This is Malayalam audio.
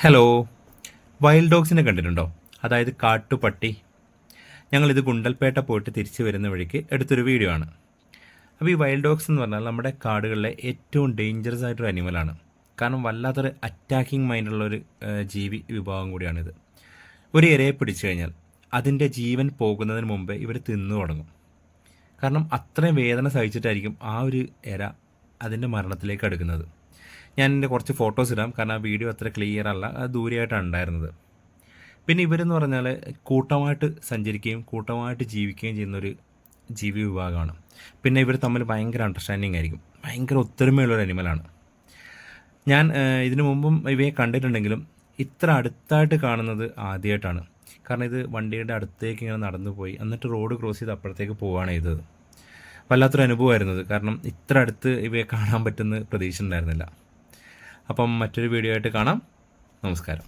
ഹലോ. വൈൽഡ് ഡോഗ്സിനെ കണ്ടിട്ടുണ്ടോ? അതായത് കാട്ടുപട്ടി. ഞങ്ങളിത് ഗുണ്ടൽപേട്ട പോയിട്ട് തിരിച്ചു വരുന്ന വഴിക്ക് എടുത്തൊരു വീഡിയോ ആണ്. അപ്പോൾ ഈ വൈൽഡ് ഡോഗ്സ് എന്ന് പറഞ്ഞാൽ നമ്മുടെ കാടുകളിലെ ഏറ്റവും ഡേഞ്ചറസ് ആയിട്ടൊരു അനിമലാണ്. കാരണം വല്ലാത്തൊരു അറ്റാക്കിംഗ് മൈൻഡുള്ളൊരു ജീവി വിഭാഗം കൂടിയാണിത്. ഒരു ഇരയെ പിടിച്ചു കഴിഞ്ഞാൽ അതിൻ്റെ ജീവൻ പോകുന്നതിന് മുമ്പേ ഇവർ തിന്നു തുടങ്ങും. കാരണം അത്രയും വേദന സഹിച്ചിട്ടായിരിക്കും ആ ഒരു ഇര അതിൻ്റെ മരണത്തിലേക്ക് അടുക്കുന്നത്. ഞാൻ എൻ്റെ കുറച്ച് ഫോട്ടോസ് ഇടാം, കാരണം ആ വീഡിയോ അത്ര ക്ലിയർ അല്ല, അത് ദൂരെയായിട്ടാണ് ഉണ്ടായിരുന്നത്. പിന്നെ ഇവരെന്ന് പറഞ്ഞാൽ കൂട്ടമായിട്ട് സഞ്ചരിക്കുകയും കൂട്ടമായിട്ട് ജീവിക്കുകയും ചെയ്യുന്നൊരു ജീവി വിഭാഗമാണ്. പിന്നെ ഇവർ തമ്മിൽ ഭയങ്കര അണ്ടർസ്റ്റാൻഡിങ് ആയിരിക്കും, ഭയങ്കര ഒത്തൊരുമയുള്ളൊരു അനിമലാണ്. ഞാൻ ഇതിനു മുമ്പും ഇവയെ കണ്ടിട്ടുണ്ടെങ്കിലും ഇത്ര അടുത്തായിട്ട് കാണുന്നത് ആദ്യമായിട്ടാണ്. കാരണം ഇത് വണ്ടിയുടെ അടുത്തേക്ക് ഇങ്ങനെ നടന്നു പോയി എന്നിട്ട് റോഡ് ക്രോസ് ചെയ്ത് അപ്പുറത്തേക്ക് പോവുകയാണ് ചെയ്തത്. വല്ലാത്തൊരു അനുഭവമായിരുന്നത്. കാരണം ഇത്ര അടുത്ത് ഇവയെ കാണാൻ പറ്റുന്ന പ്രതീക്ഷ ഉണ്ടായിരുന്നില്ല. അപ്പം മറ്റൊരു വീഡിയോ ആയിട്ട് കാണാം. നമസ്കാരം.